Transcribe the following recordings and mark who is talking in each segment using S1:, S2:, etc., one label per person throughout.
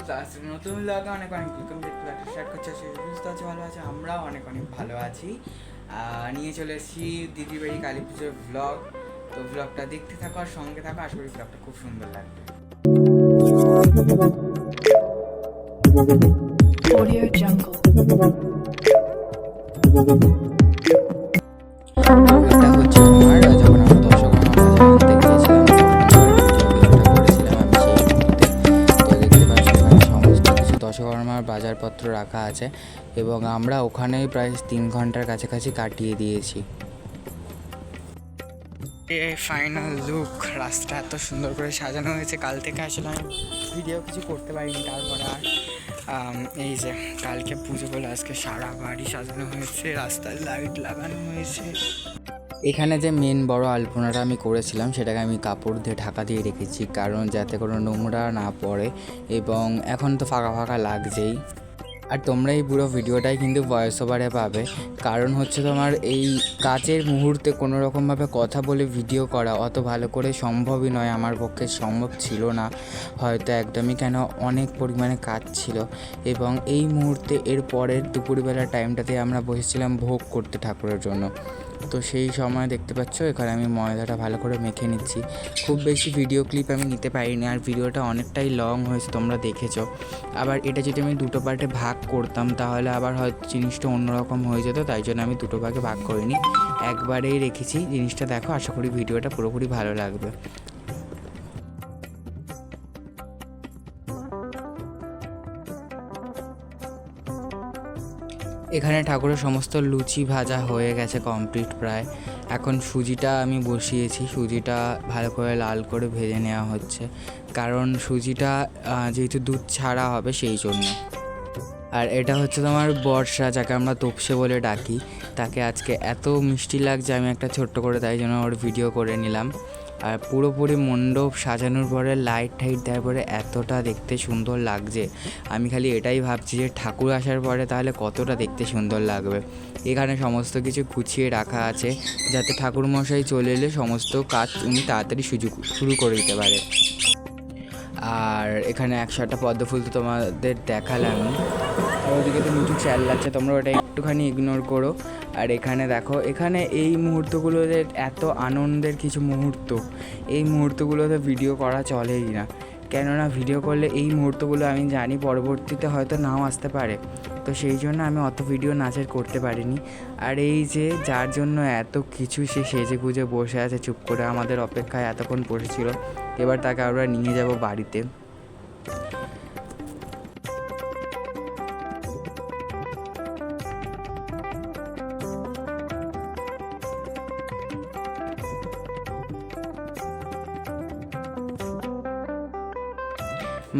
S1: নতুন ব্লগে অনেক অনেক স্টার্ট করছে। সুস্থ আছে, ভালো আছে, আমরাও অনেক অনেক ভালো আছি। নিয়ে চলে এসেছি দিদির বাড়ি কালী পুজোর ব্লগ। তো ব্লগটা দেখতে থাকো আর সঙ্গে থাকো, আশা করি ব্লগটা খুব সুন্দর লাগবে।
S2: Audio Jungle.
S1: এটা হচ্ছে তোমার যখন আমরা দর্শকরা বাজার আনতে গিয়েছিলাম তখনকার ভিডিও কিছুটা করেছিলাম আমি সেই মুহূর্তে। তো দেখতে পাচ্ছ এখানে সমস্ত কিছু দশকর্মার বাজারপত্র রাখা আছে এবং আমরা ওখানেই প্রায় 3 ঘন্টার কাছাকাছি কাটিয়ে দিয়েছি। ফাইনাল লুক, রাস্তা এত সুন্দর করে সাজানো হয়েছে। কাল থেকে আসলে আমি ভিডিও কিছু করতে পারিনি, তারপরে আর এই যে কালকে পুজো বলে আজকে সারা বাড়ি সাজানো হয়েছে, রাস্তায় লাইট লাগানো হয়েছে। এখানে যে মেন বড় আলপনাটা আমি করেছিলাম সেটাকে আমি কাপড় দিয়ে ঢাকা দিয়ে রেখেছি, কারণ যাতে কোনো নোংরা না পড়ে, এবং এখন তো ফাঁকা ফাঁকা লাগছেই। আর তোমরা এই পুরো ভিডিওটাই কিন্তু ভয়েস ওভারে পাবে, কারণ হচ্ছে তোমার এই কাজের মুহূর্তে কোনো রকমভাবে কথা বলে ভিডিও করা অত ভালো করে সম্ভবই নয়, আমার পক্ষে সম্ভব ছিল না হয়তো একদমই, কেন অনেক পরিমাণে কাজ ছিল। এবং এই মুহূর্তে এর পরের দুপুরবেলার টাইমটাতে আমরা বসেছিলাম ভোগ করতে ঠাকুরের জন্য। তো সেই সময় দেখতে পাচ্ছ এখানে আমি ময়দাটা ভালো করে মেখে নিচ্ছি। খুব বেশি ভিডিও ক্লিপ আমি নিতে পারিনি, আর ভিডিওটা অনেকটাই লং হয়েছে তোমরা দেখেছো। আবার এটা যদি আমি দুটো পার্টে ভাগ করতাম তাহলে আবার হয়তো জিনিসটা অন্যরকম হয়ে যেত, তাই জন্য আমি দুটো ভাগে ভাগ করিনি, একবারেই রেখেছি। জিনিসটা দেখো, আশা করি ভিডিওটা পুরোপুরি ভালো লাগবে। এখানে ঠাকুরের সমস্ত লুচি ভাজা হয়ে গেছে কমপ্লিট প্রায়। এখন সুজিটা আমি বসিয়েছি, সুজিটা ভালো করে লাল করে ভেজে নেওয়া হচ্ছে, কারণ সুজিটা যেহেতু দুধ ছাড়া হবে সেই জন্য। আর এটা হচ্ছে তোমার বর্ষা, যাকে আমরা তোপসে বলে ডাকি, তাকে আজকে এত মিষ্টি লাগছে, আমি একটা ছোট্ট করে তাই জন্য ওর ভিডিও করে নিলাম। আর পুরোপুরি মণ্ডপ সাজানোর পরে লাইট টাইট দেওয়ার পরে এতটা দেখতে সুন্দর লাগছে, আমি খালি এটাই ভাবছি যে ঠাকুর আসার পরে তাহলে কতটা দেখতে সুন্দর লাগবে। এখানে সমস্ত কিছু গুছিয়ে রাখা আছে যাতে ঠাকুরমশাই চলে এলে সমস্ত কাজ উনি তাড়াতাড়ি শুরু করে দিতে পারে। আর এখানে 100টা পদ্ম ফুল তো তোমাদের দেখালামই, আর ওদিকে তো প্রচুর চ্যাল লাগছে, তোমরা ওটা একটুখানি ইগনোর করো। আর এখানে দেখো, এখানে এই মুহূর্তগুলোতে এত আনন্দের কিছু মুহূর্ত, এই মুহূর্তগুলোতে ভিডিও করা চলেই না, কেননা ভিডিও করলে এই মুহূর্তগুলো আমি জানি পরবর্তীতে হয়তো নাও আসতে পারে, তো সেই জন্য আমি অত ভিডিও নাচের করতে পারিনি। আর এই যে যার জন্য এত কিছু সে সেজে গুজে বসে আছে চুপ করে আমাদের অপেক্ষায় এতক্ষণ বসেছিল, এবার তাকে আমরা নিয়ে যাব বাড়িতে।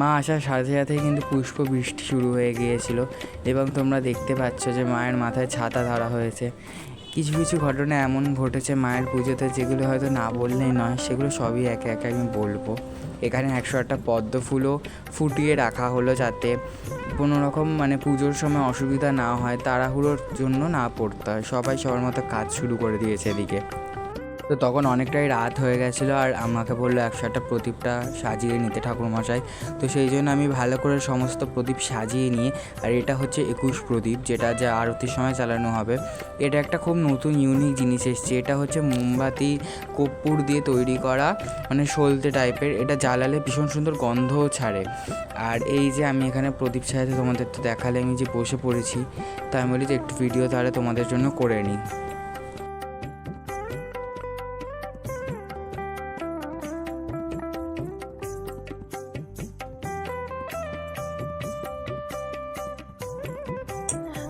S1: মা আসার সাথে সাথেই কিন্তু পুষ্প বৃষ্টি শুরু হয়ে গিয়েছিল, এবং তোমরা দেখতে পাচ্ছ যে মায়ের মাথায় ছাতা ধরা হয়েছে। কিছু কিছু ঘটনা এমন ঘটেছে মায়ের পুজোতে যেগুলো হয়তো না বললেই নয়, সেগুলো সবই একে একে আমি বলবো। এখানে 100টা পদ্ম ফুলও ফুটিয়ে রাখা হলো যাতে কোনো রকম পুজোর সময় অসুবিধা না হয়, তাড়াহুড়োর জন্য না পড়তে হয়, সবাই সবার মতো কাজ শুরু করে দিয়েছে এদিকে। তো তখন অনেকটাই রাত হয়ে গেছিলো, আর আমাকে বললো 100টা প্রদীপটা সাজিয়ে নিতে ঠাকুরমশাই। তো সেই জন্য আমি ভালো করে সমস্ত প্রদীপ সাজিয়ে নিয়ে, আর এটা হচ্ছে 21 প্রদীপ, যেটা যে আরতির সময় চালানো হবে। এটা একটা খুব নতুন ইউনিক জিনিস এসছে, এটা হচ্ছে মোমবাতি কর্পূর দিয়ে তৈরি করা, সলতে টাইপের, এটা জ্বালালে ভীষণ সুন্দর গন্ধও ছাড়ে। আর এই যে আমি এখানে প্রদীপ সাজাতে তোমাদের তো দেখালে, আমি যে বসে পড়েছি, তাই আমি বলি যে একটু ভিডিও তাহলে তোমাদের জন্য করে নিই।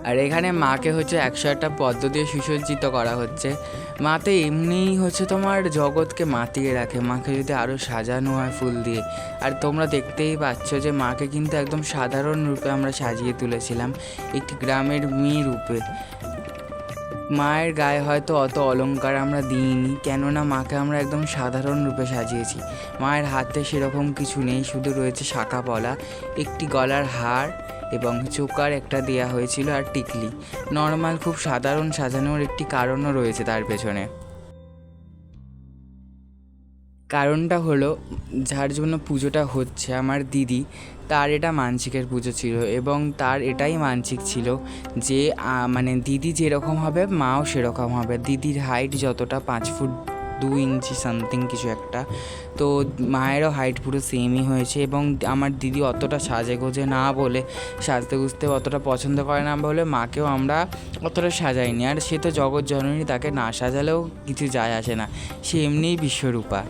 S1: আর এখানে মাকে হচ্ছে 100টা পদ্ম দিয়ে সুসজ্জিত করা হচ্ছে। মা তো এমনিই হচ্ছে তোমার জগৎকে মাতিয়ে রাখে, মাকে যদি আরও সাজানো হয় ফুল দিয়ে। আর তোমরা দেখতেই পাচ্ছ যে মাকে কিন্তু একদম সাধারণ রূপে আমরা সাজিয়ে তুলেছিলাম, একটি গ্রামের মেয়ে রূপে। মায়ের গায়ে হয়তো অত অলংকার আমরা দিইনি, কেননা মাকে আমরা একদম সাধারণ রূপে সাজিয়েছি। মায়ের হাতে সেরকম কিছু নেই, শুধু রয়েছে শাঁখা পলা, একটি গলার হার এবং চোকার একটা দেয়া হয়েছিল, আর টিকলি। নর্মাল খুব সাধারণ সাজানোর একটি কারণও রয়েছে তার পেছনে। কারণটা হলো, যার জন্য পুজোটা হচ্ছে আমার দিদি, তার এটা মানসিকের পুজো ছিল এবং তার এটাই মানসিক ছিল যে মানে দিদি যেরকম হবে মাও সেরকম হবে। দিদির হাইট যতটা 5 ফুট 2 ইঞ্চি সামথিং কিছু একটা, তো মায়েরও হাইট পুরো সেমই হয়েছে। এবং আমার দিদি অতটা সাজে গোজে না বলে, সাজতে গুজতে অতটা পছন্দ করে না বলে মাকেও আমরা অতটা সাজাইনি। আর সে তো জগৎ জননী, তাকে না সাজালেও কিছু যায় আসে না, সে এমনিই বিশ্বরূপা।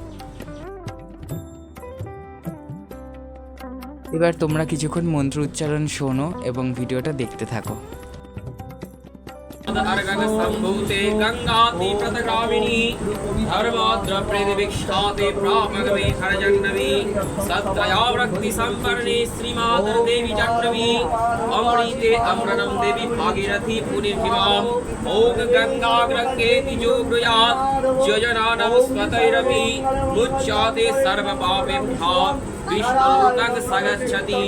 S1: এবার তোমরা কিছুক্ষণ মন্ত্র উচ্চারণ শোনো এবং ভিডিওটা দেখতে থাকো।
S2: सम्भूते गंगाति प्रतगामिनी धर्माद्र प्रतिविक्षाते प्रापगमे हरजन्नवी सत्रया वृत्ति संवरणे श्रीमाता देवी जन्नवी अमृते अमृतं देवी भागीरथी पुनिर्भिमाम् ओम गंगा गंगे तिजो ब्रूयात् योजनानं स्वतैरपि मुच्यते सर्वपापेभ्यः विष्णुलोकं सगच्छति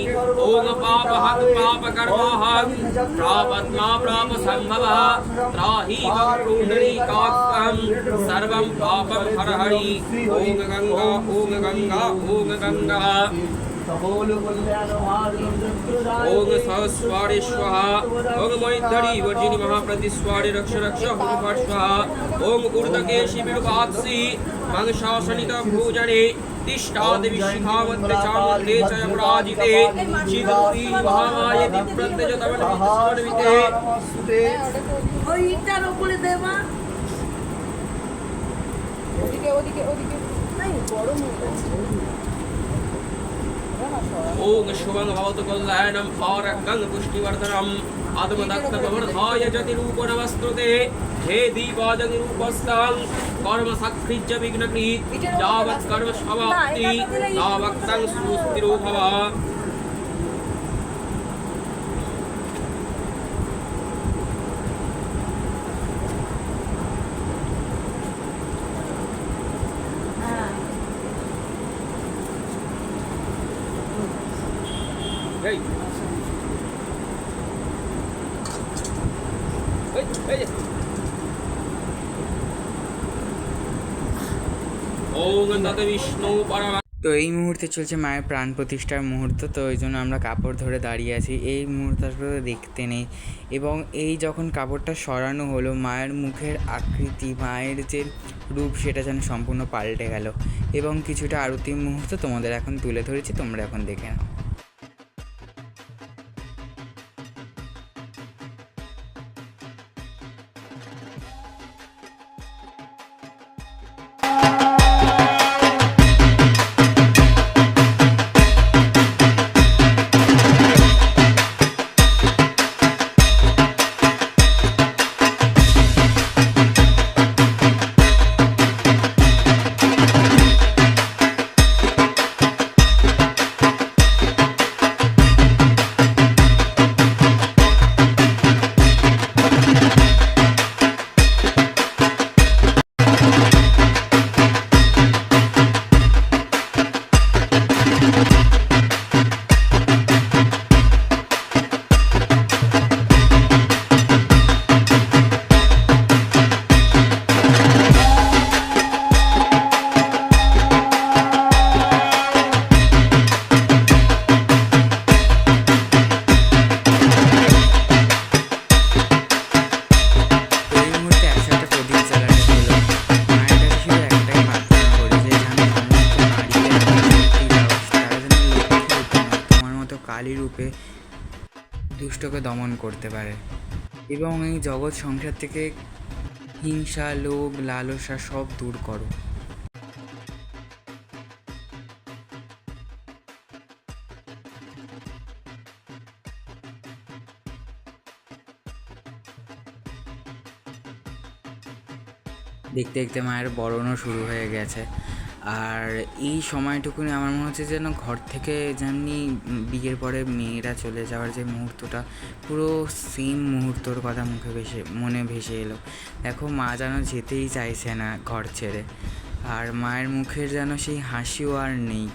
S2: ओम पापहत पापकर्महं प्रापद्मा प्राप संभवः त्राहि वक्रुण्डरीकाक्षं सर्वं पापं हरहरि ओम गंगा ओम गंगा ओम गंगा ओम सहस्वारे स्वाहा ओम मैत्तरी वर्जिनी महाप्रतिस्वारे रक्ष रक्ष ओम फट् स्वाहा ओम ऊर्ध्वकेशि विरूपाक्षि मंशासनित भूजने तिष्ठाति विशिखामन्त्रे चामन्त्रे च यमराजिते चिदुति महामाये दिप्रत्यजतमन्विते
S3: ওইটার উপরে দেবা ওদিকে ওদিকে ওদিকে নাই গরম হয়ে যাচ্ছে।
S2: ओम शुभं भवतु कल्याणं आरोग्यं पुष्टिवर्धनम् आत्मदत्तप्रवर्धाय जतिरूप नमस्तुते हे दीपाजनिरूपस्तं कर्म सकृज्य विघ्नकृत् यावत् कर्म समाप्ति तावत् तं सुस्थिरो भव। Hey. Hey. ओम तत् विष्णु परम।
S1: তো এই মুহূর্তে চলছে মায়ের প্রাণ প্রতিষ্ঠার মুহূর্ত, তো এই জন্য আমরা কাপড় ধরে দাঁড়িয়ে আছি। এই মুহূর্তটা দেখতে নেই এবং এই যখন কাপড়টা সরানো হলো, মায়ের মুখের আকৃতি, মায়ের যে রূপ, সেটা যেন সম্পূর্ণ পাল্টে গেল এবং কিছুটা আরতি মুহূর্ত তোমাদের এখন তুলে ধরেছি, তোমরা এখন দেখে নাও। কালী রূপে দুষ্টকে দমন করতে পারে এবং এই জগৎ সংসার থেকে হিংসা, লোভ, লালসা সব দূর করো। দেখতে দেখতে মায়ের বরণও শুরু হয়ে গেছে। আর এই সময়টুকুনি আমার মনে হচ্ছে যেন ঘর থেকে যেমনি বিয়ের পরে মেয়েরা চলে যাওয়ার যে মুহূর্তটা, পুরো সেম মুহূর্তর কথা মনে ভেসে এলো। দেখো, মা যেন যেতেই চাইছে না ঘর ছেড়ে, আর মায়ের মুখের যেন সেই হাসিও আর নেই।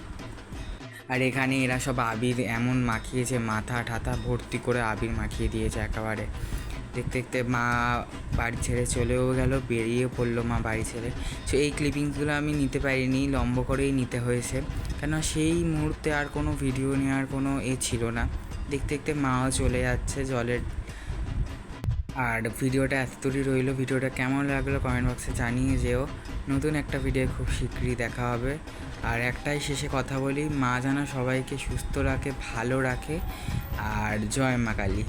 S1: আর এখানে এরা সব আবির এমন মাখিয়েছে, মাথা ঠাথা ভর্তি করে আবির মাখিয়ে দিয়েছে একেবারে। দেখতে দেখতে মা বাড়ি ছেড়ে চলেও গেল, বেরিয়ে পড়লো মা বাড়ি ছেড়ে। সো এই ক্লিপিংসগুলো আমি নিতে পারিনি, লম্ব করেই নিতে হয়েছে, কেন সেই মুহূর্তে আর কোনো ভিডিও নেওয়ার কোনো ছিল না। দেখতে দেখতে মাও চলে যাচ্ছে জলের। আর ভিডিওটা এতদূরই রইলো। ভিডিওটা কেমন লাগলো কমেন্ট বক্সে জানিয়ে যেও। নতুন একটা ভিডিও খুব শীঘ্রই দেখা হবে। আর একটাই শেষে কথা বলি, মা যেন সবাইকে সুস্থ রাখে, ভালো রাখে। আর জয় মা কালী।